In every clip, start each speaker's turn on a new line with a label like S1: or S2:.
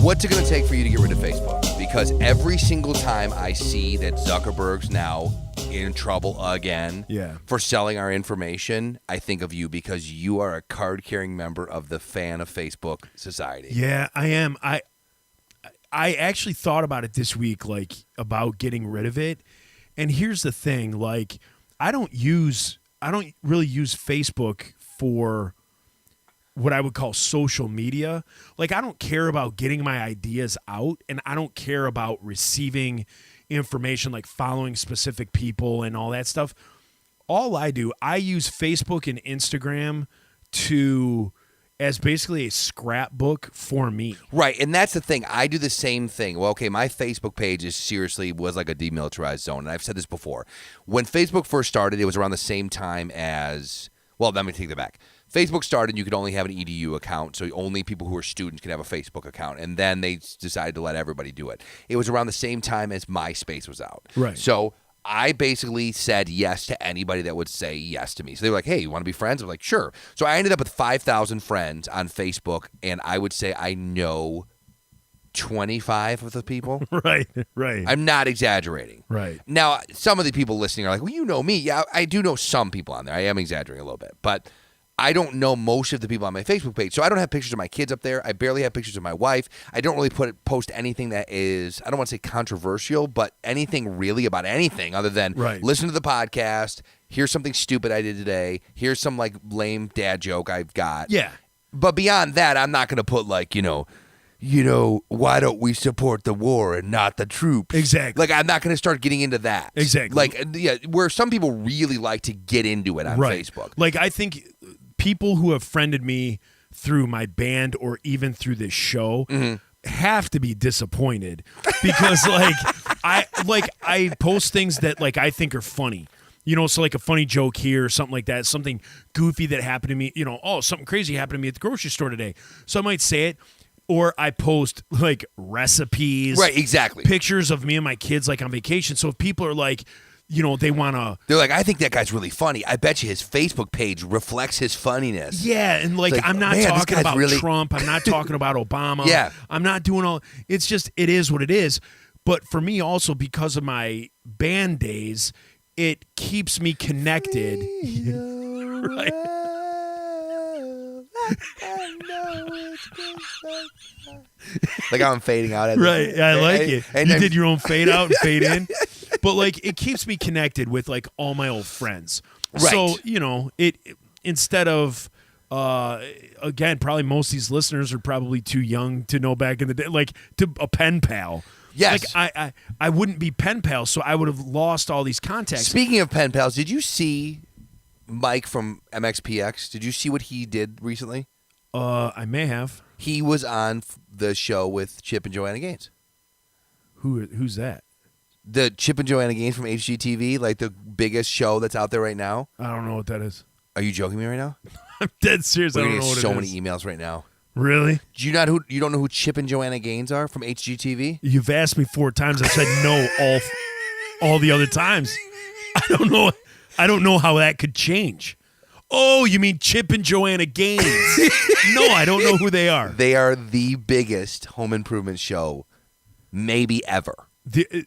S1: What's it going to take for you to get rid of Facebook? Because every single time I see that Zuckerberg's now in trouble again for selling our information, I think of you because you are a card-carrying member of the fan of Facebook society.
S2: Yeah, I am. I actually thought about it this week, like about getting rid of it. And here's the thing, like I don't really use Facebook for what I would call social media. Like I don't care about getting my ideas out, and I don't care about receiving information like following specific people and all that stuff. All I do, I use Facebook and Instagram as basically a scrapbook for me.
S1: Right, and that's the thing. I do the same thing. Well, okay, my Facebook page was like a demilitarized zone, and I've said this before. When Facebook first started, it was around the same time as, well, let me take that back. Facebook started, you could only have an EDU account, so only people who are students could have a Facebook account, and then they decided to let everybody do it. It was around the same time as MySpace was out.
S2: Right.
S1: So I basically said yes to anybody that would say yes to me. So they were like, hey, you want to be friends? I'm like, sure. So I ended up with 5,000 friends on Facebook, and I would say I know 25 of the people.
S2: Right.
S1: I'm not exaggerating.
S2: Right.
S1: Now, some of the people listening are like, well, you know me. Yeah, I do know some people on there. I am exaggerating a little bit, but I don't know most of the people on my Facebook page. So I don't have pictures of my kids up there. I barely have pictures of my wife. I don't really post anything that is, I don't want to say controversial, but anything really about anything other than listen to the podcast, here's something stupid I did today, here's some like lame dad joke I've got.
S2: Yeah.
S1: But beyond that, I'm not going to put like, you know, why don't we support the war and not the troops?
S2: Exactly.
S1: Like, I'm not going to start getting into that.
S2: Exactly.
S1: Like, yeah, where some people really like to get into it on Facebook.
S2: Like, I think people who have friended me through my band or even through this show have to be disappointed because I post things that like I think are funny. You know, so like a funny joke here or something like that, something goofy that happened to me, you know, something crazy happened to me at the grocery store today. So I might say it. Or I post like recipes.
S1: Right, exactly.
S2: Pictures of me and my kids like on vacation. So if people are like, you know, they want to.
S1: They're like, I think that guy's really funny. I bet you his Facebook page reflects his funniness.
S2: Yeah, and like I'm not talking about Trump. I'm not talking about Obama.
S1: Yeah.
S2: I'm not doing all. It's just, it is what it is. But for me also, because of my band days, it keeps me connected. Right.
S1: Like I'm fading out.
S2: Right. I like it. And you did your own fade out and fade in. But like it keeps me connected with like all my old friends.
S1: Right.
S2: So, you know, it instead of again, probably most of these listeners are probably too young to know back in the day, like to a pen pal.
S1: Yes.
S2: Like I wouldn't be pen pals, so I would have lost all these contacts.
S1: Speaking of pen pals, did you see Mike from MXPX? Did you see what he did recently?
S2: I may have.
S1: He was on the show with Chip and Joanna Gaines.
S2: Who's that?
S1: The Chip and Joanna Gaines from HGTV, like the biggest show that's out there right now.
S2: I don't know what that is.
S1: Are you joking me right now?
S2: I'm dead serious. I don't know what it is.
S1: So many emails right now.
S2: Really?
S1: Do you don't know who Chip and Joanna Gaines are from HGTV?
S2: You've asked me 4 times. I said no all the other times. I don't know how that could change. Oh, you mean Chip and Joanna Gaines? No, I don't know who they are.
S1: They are the biggest home improvement show maybe ever.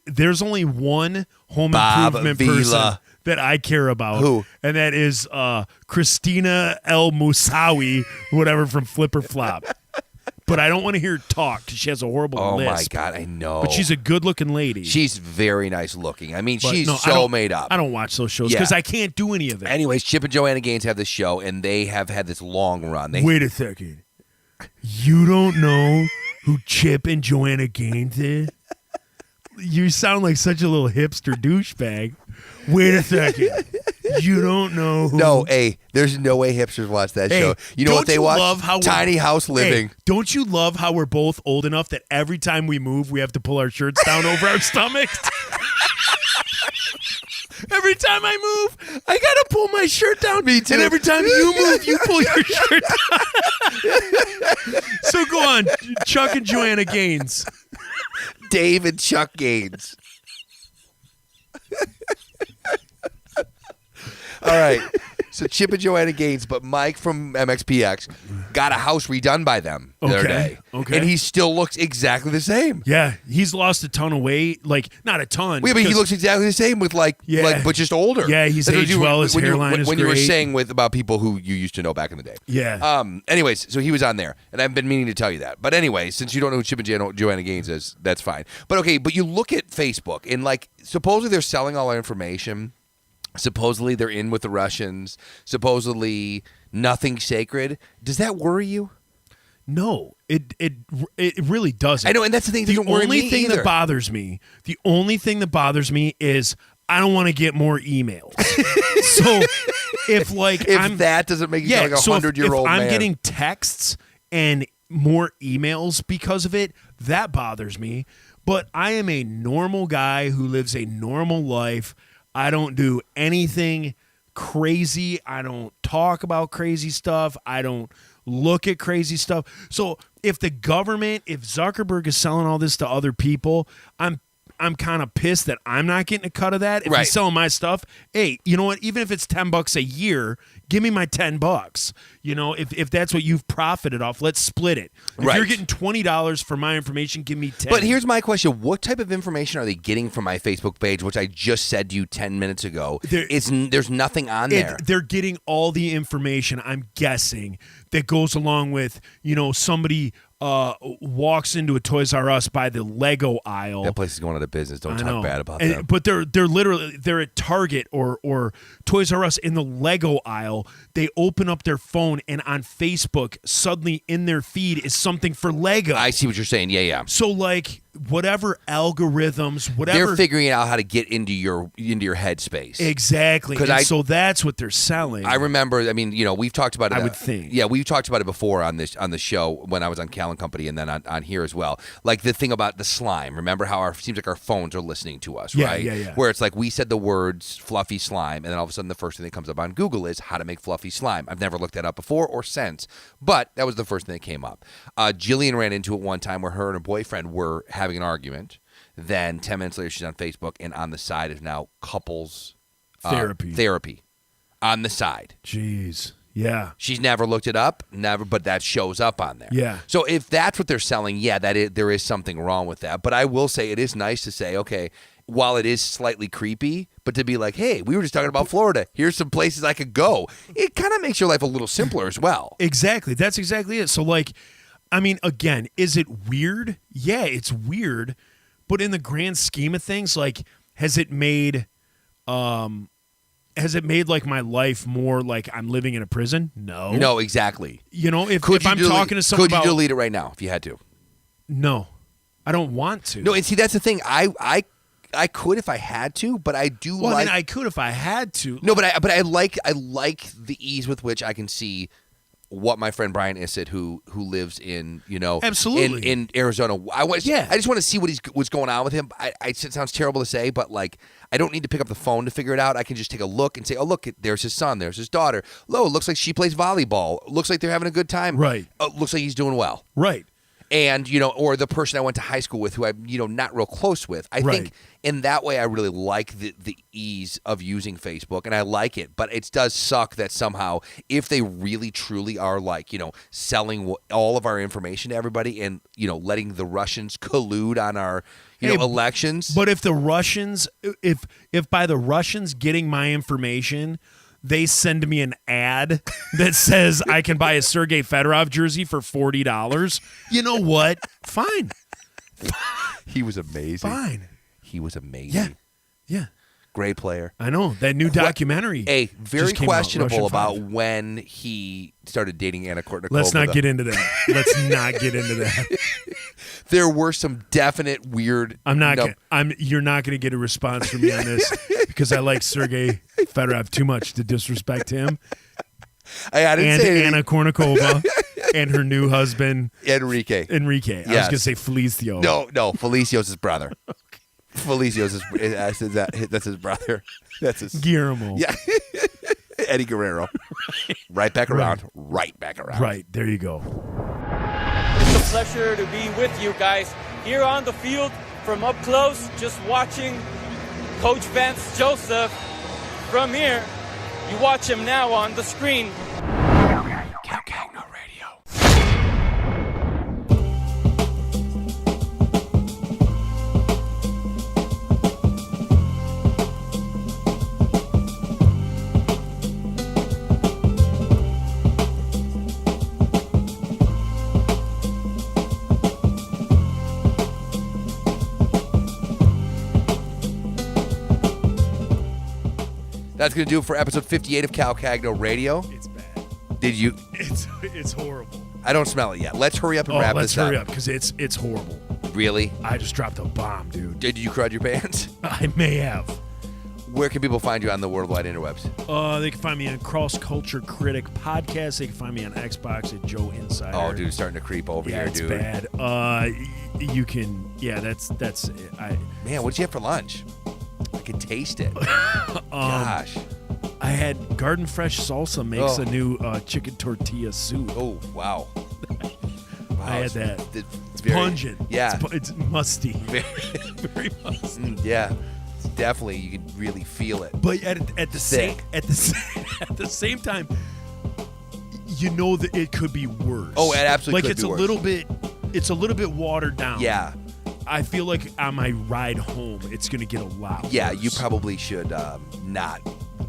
S2: There's only one home improvement person that I care about.
S1: Who?
S2: And that is Christina El Moussaoui, whatever, from Flip or Flop. But I don't want to hear her talk because she has a horrible lisp.
S1: Oh, my God, I know.
S2: But she's a good-looking lady.
S1: She's very nice looking. I mean, she's made up.
S2: I don't watch those shows because I can't do any of it.
S1: Anyways, Chip and Joanna Gaines have this show, and they have had this long run.
S2: Wait a second. You don't know who Chip and Joanna Gaines is? You sound like such a little hipster douchebag. Wait a second. You don't know who...
S1: No, there's no way hipsters watch that show. You know what they watch? Tiny House Living.
S2: Don't you love how we're both old enough that every time we move, we have to pull our shirts down over our stomachs? Every time I move, I got to pull my shirt down.
S1: Me too.
S2: And every time you move, you pull your shirt down. So go on, Chuck and Joanna Gaines.
S1: Dave and Chuck Gaines. All right. So Chip and Joanna Gaines, but Mike from MXPX got a house redone by them the other day.
S2: Okay.
S1: And he still looks exactly the same.
S2: Yeah, he's lost a ton of weight. Like, not a ton.
S1: Wait, but he looks exactly the same with but just older.
S2: Yeah, he's
S1: That's what
S2: aged
S1: you-
S2: well. His hairline is
S1: when you were
S2: great.
S1: saying about people who you used to know back in the day.
S2: Yeah.
S1: Anyways, so he was on there, and I've been meaning to tell you that. But anyway, since you don't know who Chip and Joanna Gaines is, that's fine. But okay, but you look at Facebook, and supposedly they're selling all our information. Supposedly they're in with the Russians. Supposedly nothing's sacred. Does that worry you?
S2: No, it really doesn't.
S1: I know, and that's the thing.
S2: The
S1: Doesn't worry
S2: only
S1: me
S2: thing
S1: either.
S2: that bothers me, is I don't want to get more emails. So if
S1: that doesn't make you sound like a 100-year-old man.
S2: I'm getting texts and more emails because of it, that bothers me. But I am a normal guy who lives a normal life. I don't do anything crazy. I don't talk about crazy stuff. I don't look at crazy stuff. So if Zuckerberg is selling all this to other people, I'm kind of pissed that I'm not getting a cut of that. If he's selling my stuff, hey, you know what? Even if it's $10 a year, give me my $10. You know, if that's what you've profited off, let's split it. If you're getting $20 for my information, give me $10.
S1: But here's my question: what type of information are they getting from my Facebook page, which I just said to you 10 minutes ago? There's nothing on there.
S2: They're getting all the information, I'm guessing, that goes along with, somebody walks into a Toys R Us by the Lego aisle.
S1: That place is going out of business. Don't talk bad about them.
S2: But they're at Target or Toys R Us in the Lego aisle. They open up their phone, and on Facebook, suddenly in their feed is something for Lego.
S1: I see what you're saying. Yeah.
S2: So whatever algorithms, whatever,
S1: they're figuring out how to get into your headspace.
S2: Exactly. So that's what they're selling.
S1: I remember. I mean, we've talked about it.
S2: I would think.
S1: Yeah, we've talked about it before on the show when I was on Cal and Company, and then on here as well. Like the thing about the slime. Remember how it seems like our phones are listening to us, right?
S2: Yeah.
S1: Where it's like we said the words fluffy slime, and then all of a sudden the first thing that comes up on Google is how to make fluffy slime. I've never looked that up before or since, but that was the first thing that came up. Jillian ran into it one time where her and her boyfriend were having an argument. Then 10 minutes later, she's on Facebook, and on the side is now couples therapy on the side.
S2: Jeez. Yeah.
S1: She's never looked it up, but that shows up on there.
S2: Yeah.
S1: So if that's what they're selling, there is something wrong with that. But I will say it is nice to say, okay, while it is slightly creepy, but to be like, hey, we were just talking about Florida. Here's some places I could go. It kind of makes your life a little simpler as well.
S2: Exactly. That's exactly it. So again, is it weird? Yeah, it's weird. But in the grand scheme of things, has it made my life more like I'm living in a prison? No.
S1: No, exactly.
S2: If I'm talking to someone
S1: could you delete it right now if you had to?
S2: No. I don't want to.
S1: No, and see, that's the thing. I could if I had to, but I do
S2: well, I mean, I could if I had to.
S1: No, but I like the ease with which I can see what my friend Brian Issett, who lives in
S2: absolutely
S1: in Arizona. I just want to see what's going on with him. It sounds terrible to say, but I don't need to pick up the phone to figure it out. I can just take a look and say, oh look, there's his son, there's his daughter. Lo, it looks like she plays volleyball. Looks like they're having a good time.
S2: Right.
S1: Looks like he's doing well.
S2: Right.
S1: And, or the person I went to high school with who I'm, not real close with. I think in that way I really like the ease of using Facebook, and I like it. But it does suck that somehow if they really truly are selling all of our information to everybody and, letting the Russians collude on our, elections.
S2: But if the Russians, if by the Russians getting my information, they send me an ad that says I can buy a Sergei Fedorov jersey for $40. You know what? Fine.
S1: He was amazing.
S2: Fine.
S1: He was amazing.
S2: Yeah.
S1: Great player.
S2: I know. That new documentary.
S1: Very questionable about when he started dating Anna Kournikova.
S2: Let's not get into that.
S1: There were some definite weird.
S2: You're not going to get a response from me on this because I like Sergei Fedorov too much to disrespect him.
S1: I didn't say
S2: Anna Kournikova and her new husband
S1: Enrique.
S2: Yes. I was going to say Felicio.
S1: No, Felicio's his brother. Felicio's that's his brother. That's his
S2: Guillermo.
S1: Yeah. Eddie Guerrero. Right back around. Right back around.
S2: Right. There you go.
S3: It's a pleasure to be with you guys here on the field from up close, just watching Coach Vance Joseph from here. You watch him now on the screen.
S1: Cagno Radio. That's going to do it for episode 58 of Cagno Radio.
S2: It's bad.
S1: Did you?
S2: It's horrible.
S1: I don't smell it yet. Let's hurry up and wrap
S2: let's
S1: this up.
S2: hurry up because it's horrible.
S1: Really?
S2: I just dropped a bomb, dude.
S1: Did you crud your pants?
S2: I may have.
S1: Where can people find you on the worldwide interwebs?
S2: They can find me on Cross Culture Critic Podcast. They can find me on Xbox at Joe Insider.
S1: Oh, dude, it's starting to creep over
S2: yeah,
S1: here,
S2: it's
S1: dude.
S2: bad. You can. Yeah, that's it.
S1: Man, what did you have for lunch? I could taste it. Gosh.
S2: I had Garden Fresh Salsa makes a new chicken tortilla soup.
S1: Oh, wow.
S2: I had that.
S1: It's
S2: very pungent.
S1: Yeah.
S2: It's musty. Very musty.
S1: Yeah. It's definitely, you can really feel it.
S2: But at the same time, you know that it could be worse.
S1: Oh, it absolutely could
S2: it's
S1: be
S2: a
S1: worse.
S2: little bit watered down.
S1: Yeah.
S2: I feel like on my ride home, it's going to get a lot worse.
S1: Yeah, you probably should not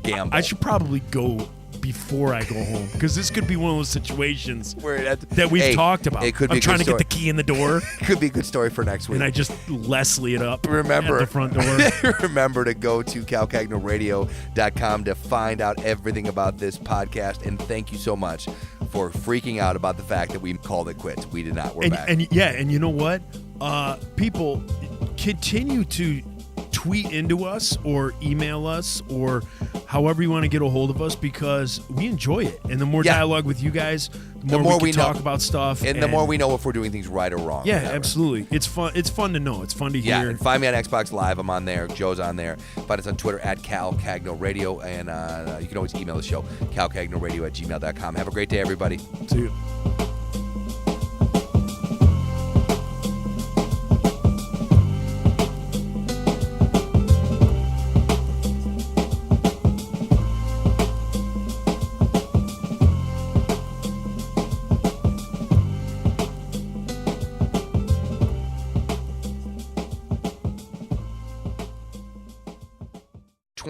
S1: gamble.
S2: I should probably go before I go home because this could be one of those situations that we've talked about.
S1: It could be
S2: I'm trying to
S1: story.
S2: get the key in the door.
S1: It could be a good story for next week.
S2: And I just Leslie it up
S1: Remember,
S2: at the front door.
S1: Remember to go to CalCagnoRadio.com to find out everything about this podcast. And thank you so much for freaking out about the fact that we called it quits. We did not. We're back.
S2: And you know what? People continue to tweet into us or email us or however you want to get a hold of us because we enjoy it. And the more dialogue with you guys, the more we can talk about stuff.
S1: And the more we know if we're doing things right or wrong.
S2: Yeah, absolutely. It's fun. It's fun to know. It's fun to hear.
S1: Yeah, and find me on Xbox Live. I'm on there. Joe's on there. Find us on Twitter at CalCagnoRadio. And you can always email the show, calcagnoradio@gmail.com. Have a great day, everybody.
S2: See you.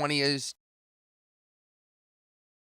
S1: Is